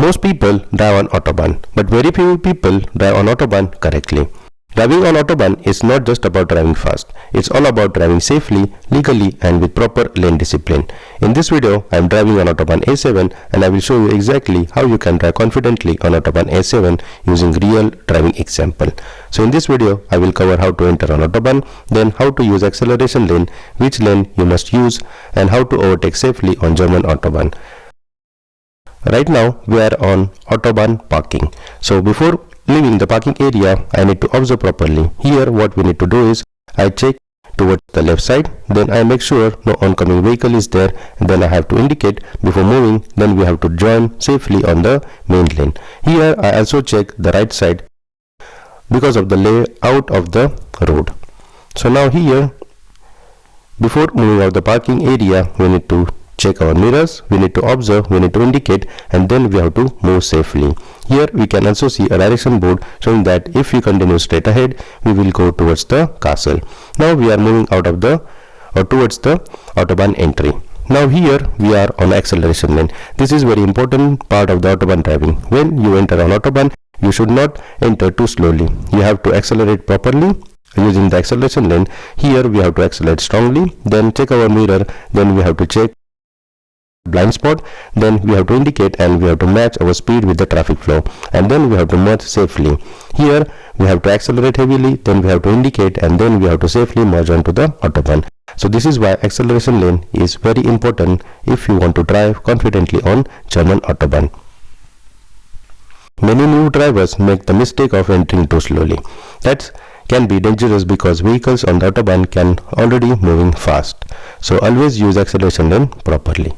Most people drive on Autobahn, but very few people drive on Autobahn correctly. Driving on Autobahn is not just about driving fast, it's all about driving safely, legally and with proper lane discipline. In this video, I am driving on Autobahn A7 and I will show you exactly how you can drive confidently on Autobahn A7 using real driving example. So in this video, I will cover how to enter on Autobahn, then how to use acceleration lane, which lane you must use and how to overtake safely on German Autobahn. Right now we are on Autobahn parking. So before leaving the parking area, I need to observe properly. Here what we need to do is I check towards the left side, then I make sure no oncoming vehicle is there, and then I have to indicate before moving, then we have to join safely on the main lane. Here I also check the right side because of the layout of the road. So now here, before moving out the parking area, we need to check our mirrors, we need to observe, we need to indicate, and then we have to move safely. Here we can also see a direction board showing that if we continue straight ahead, we will go towards the castle. Now we are moving out of the towards the Autobahn entry. Now here we are on acceleration lane. This is very important part of the Autobahn driving. When you enter on Autobahn, you should not enter too slowly. You have to accelerate properly using the acceleration lane. Here we have to accelerate strongly, then check our mirror, then we have to check blind spot, then we have to indicate and we have to match our speed with the traffic flow, and then we have to merge safely. Here we have to accelerate heavily, then we have to indicate, and then we have to safely merge onto the Autobahn. So this is why acceleration lane is very important if you want to drive confidently on German Autobahn. Many new drivers make the mistake of entering too slowly. That can be dangerous because vehicles on the Autobahn can already moving fast. So always use acceleration lane properly.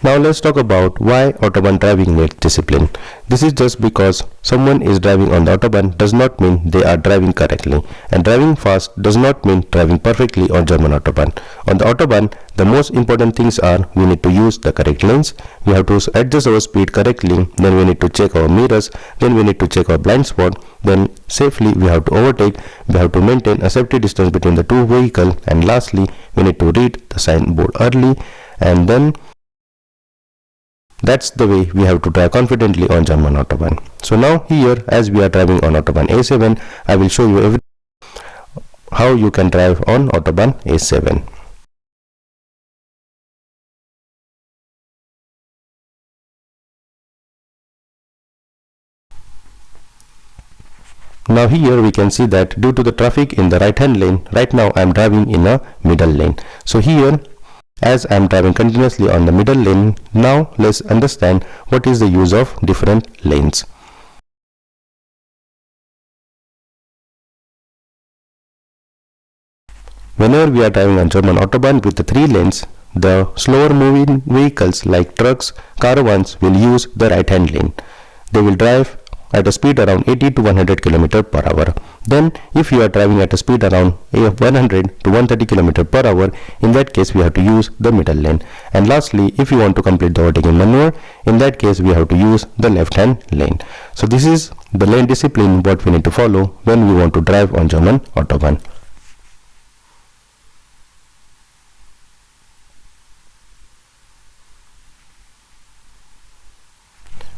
Now let's talk about why Autobahn driving needs discipline. This is just because someone is driving on the Autobahn does not mean they are driving correctly, and driving fast does not mean driving perfectly on German Autobahn. On the Autobahn, the most important things are we need to use the correct lanes, we have to adjust our speed correctly, then we need to check our mirrors, then we need to check our blind spot, then safely we have to overtake, we have to maintain a safety distance between the two vehicles, and lastly we need to read the signboard early, and then that's the way we have to drive confidently on German Autobahn. So now here, as we are driving on Autobahn A7, I will show you how you can drive on Autobahn A7. Now here we can see that due to the traffic in the right hand lane, right now I am driving in a middle lane. So here, as I am driving continuously on the middle lane, now let's understand what is the use of different lanes. Whenever we are driving on German Autobahn with the 3 lanes, the slower moving vehicles like trucks, caravans will use the right hand lane. They will drive at a speed around 80 to 100 km per hour. Then if you are driving at a speed around 100 to 130 km per hour, in that case we have to use the middle lane. And lastly, if you want to complete the overtaking maneuver, in that case we have to use the left hand lane. So this is the lane discipline what we need to follow when we want to drive on German Autobahn.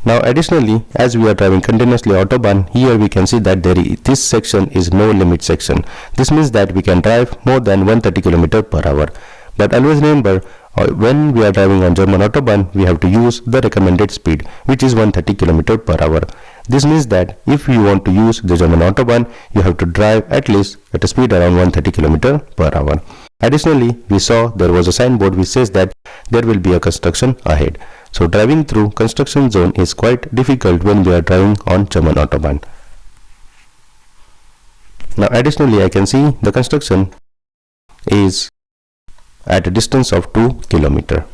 Now additionally, as we are driving continuously Autobahn, here we can see that this section is no limit section. This means that we can drive more than 130 km per hour. But always remember, when we are driving on German Autobahn, we have to use the recommended speed, which is 130 km per hour. This means that if you want to use the German Autobahn, you have to drive at least at a speed around 130 km per hour. Additionally, we saw there was a signboard which says that there will be a construction ahead. So driving through construction zone is quite difficult when we are driving on German Autobahn. Now additionally, I can see the construction is at a distance of 2 km.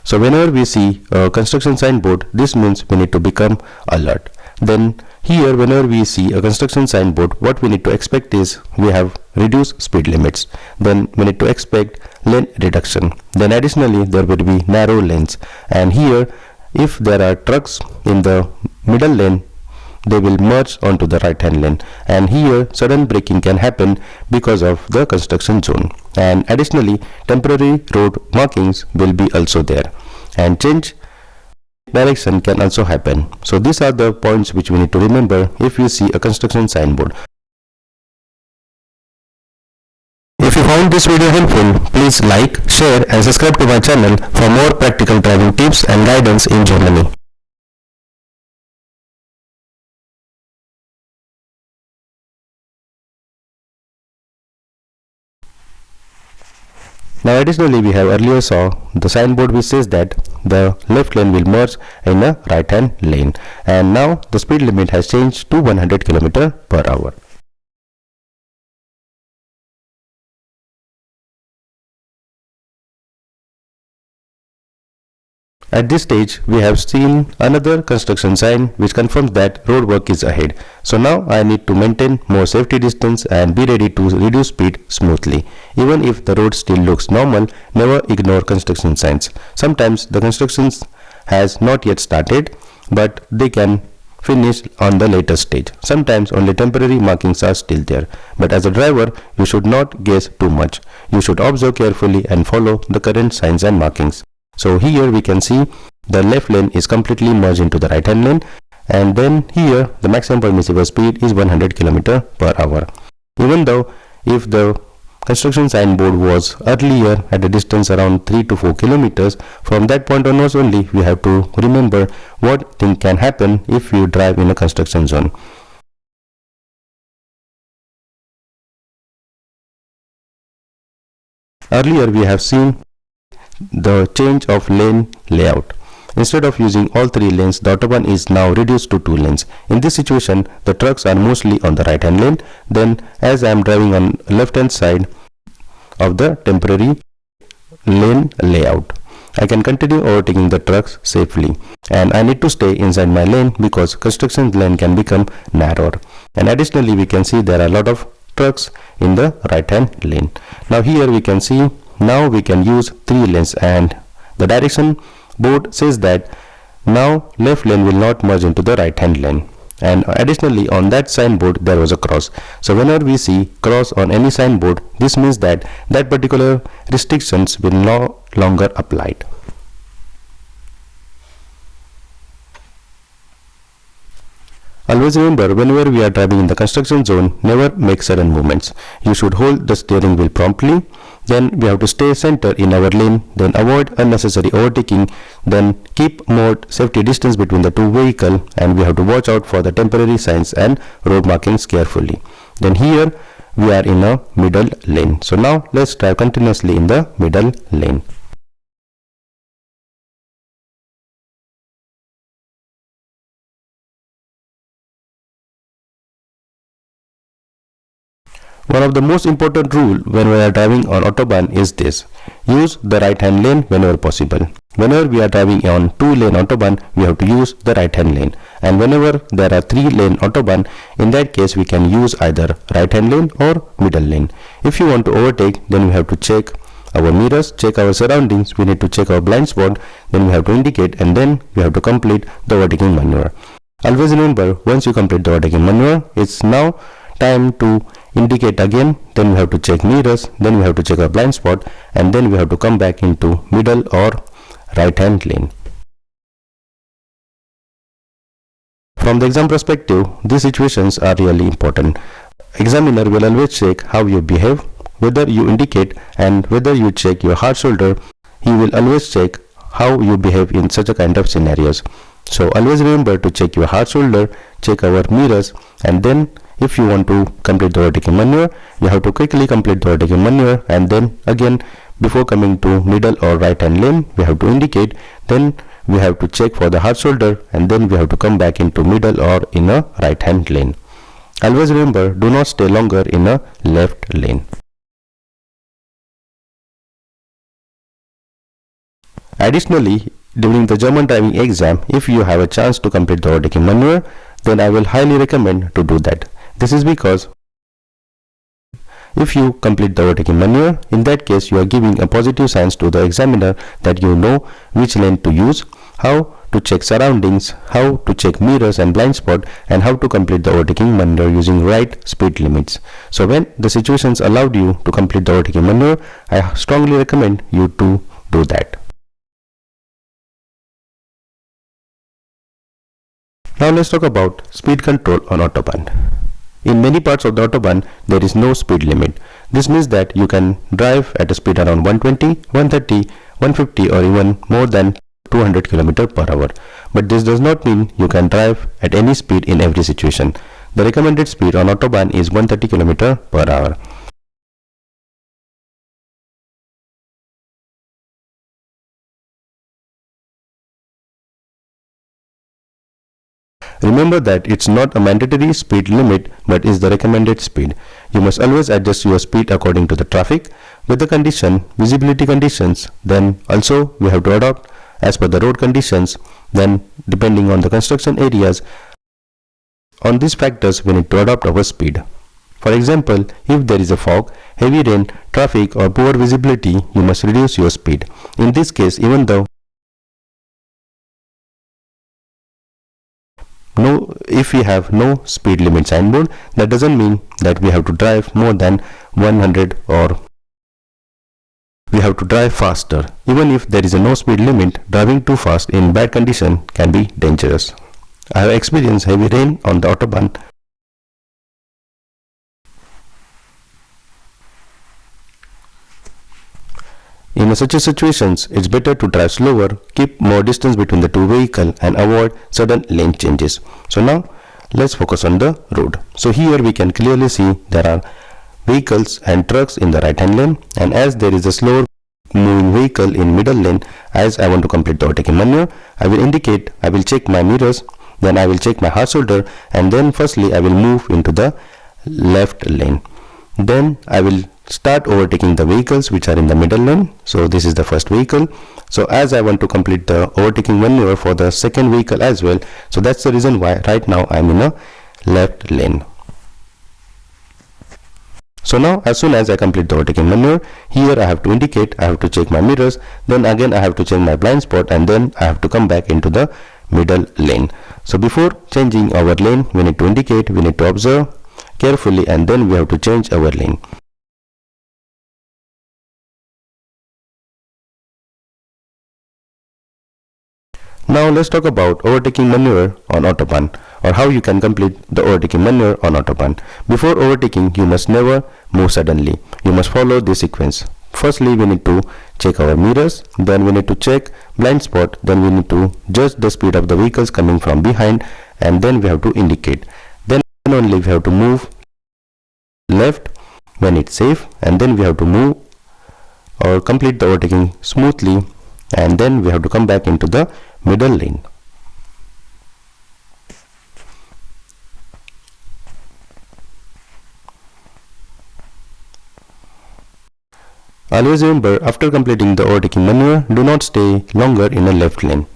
So whenever we see a construction signboard, this means we need to become alert. Then here, whenever we see a construction signboard, what we need to expect is we have reduced speed limits. Then we need to expect lane reduction. Then additionally, there will be narrow lanes. And here, if there are trucks in the middle lane, they will merge onto the right hand lane, and here sudden braking can happen because of the construction zone. And additionally, temporary road markings will be also there, and change direction can also happen. So these are the points which we need to remember if we see a construction signboard. If you found this video helpful, please like, share and subscribe to my channel for more practical driving tips and guidance in Germany. Now additionally, we have earlier saw the signboard which says that the left lane will merge in a right hand lane, and now the speed limit has changed to 100 km/h. At this stage, we have seen another construction sign which confirms that road work is ahead. So now I need to maintain more safety distance and be ready to reduce speed smoothly. Even if the road still looks normal, never ignore construction signs. Sometimes the construction has not yet started, but they can finish on the later stage. Sometimes only temporary markings are still there. But as a driver, you should not guess too much. You should observe carefully and follow the current signs and markings. So here we can see the left lane is completely merged into the right hand lane, and then here the maximum permissible speed is 100 km/h. Even though if the construction signboard was earlier at a distance around 3 to 4 kilometers, from that point onwards only we have to remember what thing can happen if you drive in a construction zone. Earlier we have seen the change of lane layout. Instead of using all three lanes, the Autobahn is now reduced to two lanes. In this situation, the trucks are mostly on the right hand lane. Then as I am driving on left hand side of the temporary lane layout, I can continue overtaking the trucks safely, and I need to stay inside my lane because construction lane can become narrower. And additionally, we can see there are a lot of trucks in the right hand lane. Now here we can see now we can use three lanes, and the direction board says that now left lane will not merge into the right hand lane. And additionally, on that signboard there was a cross. So whenever we see cross on any signboard, this means that that particular restrictions will no longer applied. Always remember, whenever we are driving in the construction zone, never make sudden movements. You should hold the steering wheel promptly. Then we have to stay center in our lane, then avoid unnecessary overtaking, then keep more safety distance between the two vehicles, and we have to watch out for the temporary signs and road markings carefully. Then here we are in a middle lane. So now let's drive continuously in the middle lane. One of the most important rules when we are driving on Autobahn is this: use the right hand lane whenever possible. Whenever we are driving on 2-lane Autobahn, we have to use the right hand lane, and whenever there are 3-lane Autobahn, in that case we can use either right hand lane or middle lane. If you want to overtake, then we have to check our mirrors, check our surroundings, we need to check our blind spot, then we have to indicate, and then we have to complete the overtaking maneuver. Always remember, once you complete the overtaking maneuver, it's now time to indicate again, then we have to check mirrors, then we have to check our blind spot, and then we have to come back into middle or right hand lane. From the exam perspective, these situations are really important. Examiner will always check how you behave, whether you indicate and whether you check your hard shoulder. He will always check how you behave in such a kind of scenarios. So always remember to check your hard shoulder, check our mirrors, and then if you want to complete the overtaking maneuver, you have to quickly complete the overtaking maneuver, and then again before coming to middle or right hand lane, we have to indicate, then we have to check for the hard shoulder, and then we have to come back into middle or in a right hand lane. Always remember, do not stay longer in a left lane. Additionally, during the German driving exam, if you have a chance to complete the overtaking maneuver, then I will highly recommend to do that. This is because if you complete the overtaking maneuver, in that case you are giving a positive signs to the examiner that you know which lane to use, how to check surroundings, how to check mirrors and blind spot, and how to complete the overtaking maneuver using right speed limits. So when the situations allowed you to complete the overtaking maneuver, I strongly recommend you to do that. Now let's talk about speed control on Autobahn. In many parts of the Autobahn, there is no speed limit. This means that you can drive at a speed around 120, 130, 150 or even more than 200 km per hour. But this does not mean you can drive at any speed in every situation. The recommended speed on Autobahn is 130 km per hour. Remember that it's not a mandatory speed limit but is the recommended speed. You must always adjust your speed according to the traffic, weather condition, visibility conditions. Then also we have to adopt as per the road conditions. Then depending on the construction areas, on these factors we need to adopt our speed. For example, if there is a fog, heavy rain, traffic or poor visibility, you must reduce your speed. In this case, even though if we have no speed limit signboard, that doesn't mean that we have to drive more than 100 or we have to drive faster. Even if there is a no speed limit, driving too fast in bad condition can be dangerous. I have experienced heavy rain on the Autobahn. In such situations, it's better to drive slower, keep more distance between the two vehicles and avoid sudden lane changes. So now let's focus on the road. So here we can clearly see there are vehicles and trucks in the right hand lane, and as there is a slower moving vehicle in middle lane, as I want to complete the overtaking maneuver, I will check my mirrors, then I will check my hard shoulder, and then firstly I will move into the left lane. Then I will start overtaking the vehicles which are in the middle lane. So this is the first vehicle. So as I want to complete the overtaking maneuver for the second vehicle as well, so that's the reason why right now I am in a left lane. So now as soon as I complete the overtaking maneuver, here I have to indicate, I have to check my mirrors, then again I have to check my blind spot, and then I have to come back into the middle lane. So before changing our lane, we need to indicate, we need to observe carefully, and then we have to change our lane. Now let's talk about overtaking maneuver on Autobahn, or how you can complete the overtaking maneuver on Autobahn. Before overtaking, you must never move suddenly. You must follow this sequence. Firstly, we need to check our mirrors, then we need to check blind spot, then we need to judge the speed of the vehicles coming from behind, and then we have to indicate. Then only we have to move left when it's safe, and then we have to move or complete the overtaking smoothly, and then we have to come back into the middle lane. Always remember, after completing the overtaking maneuver, do not stay longer in a left lane.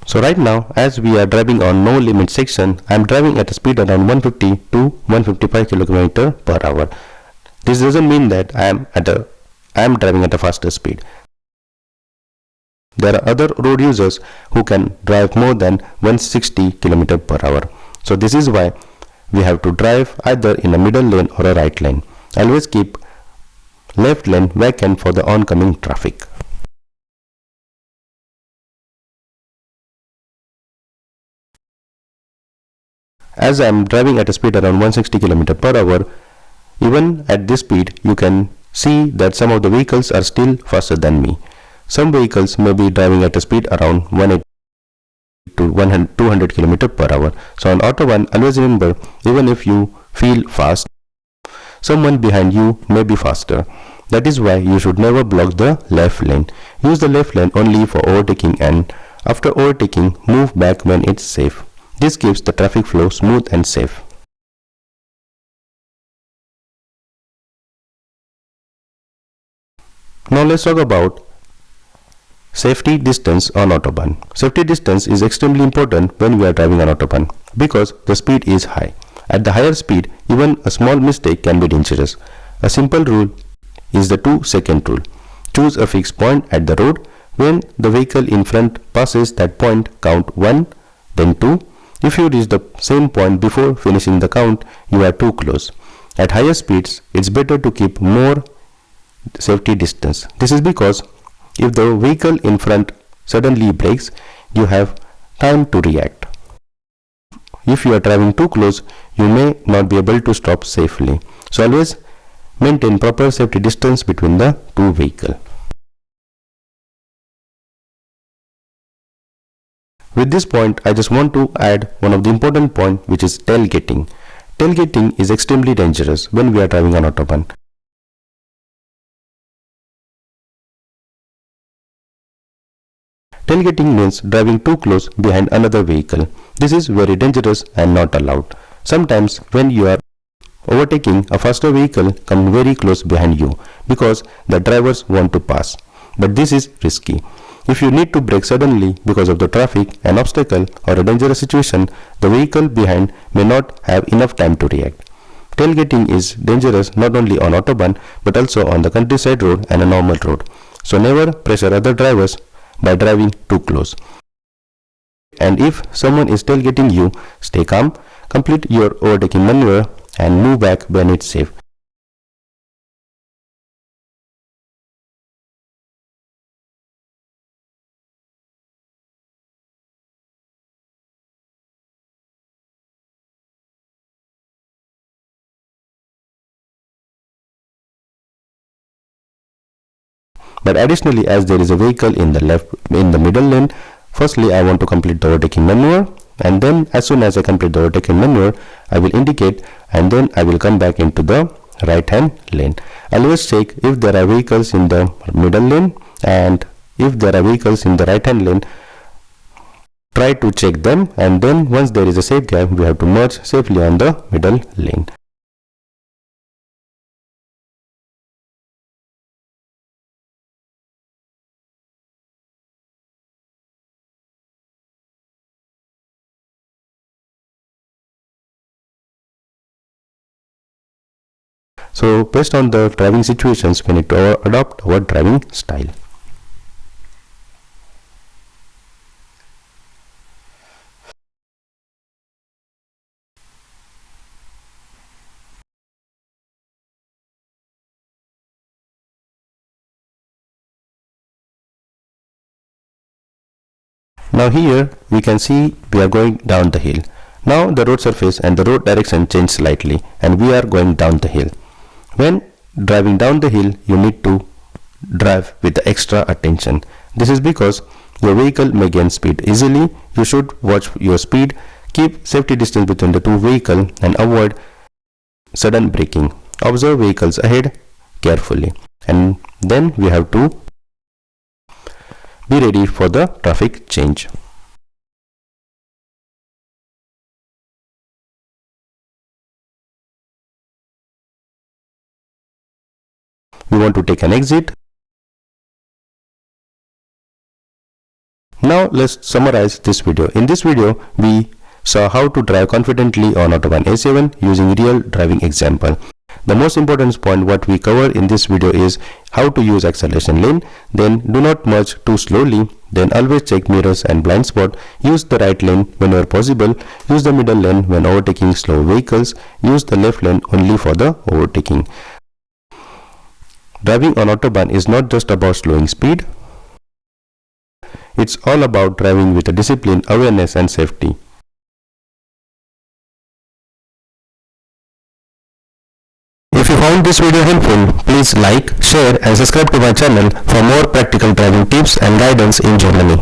So right now, as we are driving on no limit section, I am driving at a speed around 150 to 155 km per hour. This doesn't mean that I am driving at a faster speed. There are other road users who can drive more than 160 km per hour. So this is why we have to drive either in a middle lane or a right lane. Always keep left lane vacant for the oncoming traffic. As I am driving at a speed around 160 km per hour, even at this speed you can see that some of the vehicles are still faster than me. Some vehicles may be driving at a speed around 180 to 200 km per hour. So on Autobahn, always remember, even if you feel fast, someone behind you may be faster. That is why you should never block the left lane. Use the left lane only for overtaking, and after overtaking, move back when it's safe. This keeps the traffic flow smooth and safe. Now let's talk about Safety distance on Autobahn. Safety distance is extremely important when we are driving on Autobahn because the speed is high. At the higher speed, even a small mistake can be dangerous. A simple rule is the 2-second rule. Choose a fixed point at the road. When the vehicle in front passes that point, count 1, then 2. If you reach the same point before finishing the count, you are too close. At higher speeds, it's better to keep more safety distance. This is because if the vehicle in front suddenly brakes, you have time to react. If you are driving too close, you may not be able to stop safely. So always maintain proper safety distance between the two vehicles. With this point, I just want to add one of the important points, which is tailgating. Tailgating is extremely dangerous when we are driving on Autobahn. Tailgating means driving too close behind another vehicle. This is very dangerous and not allowed. Sometimes when you are overtaking, a faster vehicle comes very close behind you because the drivers want to pass. But this is risky. If you need to brake suddenly because of the traffic, an obstacle or a dangerous situation, the vehicle behind may not have enough time to react. Tailgating is dangerous not only on Autobahn but also on the countryside road and a normal road. So never pressure other drivers by driving too close. And if someone is tailgating you, stay calm, complete your overtaking maneuver and move back when it's safe. But additionally, as there is a vehicle in the middle lane, firstly I want to complete the overtaking maneuver, and then as soon as I complete the overtaking maneuver, I will indicate and then I will come back into the right hand lane. Always check if there are vehicles in the middle lane, and if there are vehicles in the right hand lane, try to check them, and then once there is a safe gap, we have to merge safely on the middle lane. So based on the driving situations, we need to adopt our driving style. Now here we can see we are going down the hill. Now the road surface and the road direction change slightly and we are going down the hill. When driving down the hill, you need to drive with extra attention. This is because your vehicle may gain speed easily. You should watch your speed, keep safety distance between the two vehicles and avoid sudden braking. Observe vehicles ahead carefully, and then we have to be ready for the traffic change. We want to take an exit. Now let's summarize this video. In this video, we saw how to drive confidently on Autobahn A7 using real driving example. The most important point what we cover in this video is how to use acceleration lane, then do not merge too slowly, then always check mirrors and blind spot, use the right lane whenever possible, use the middle lane when overtaking slow vehicles, use the left lane only for the overtaking. Driving on Autobahn is not just about slowing speed. It's all about driving with a discipline, awareness and safety. If you found this video helpful, please like, share and subscribe to my channel for more practical driving tips and guidance in Germany.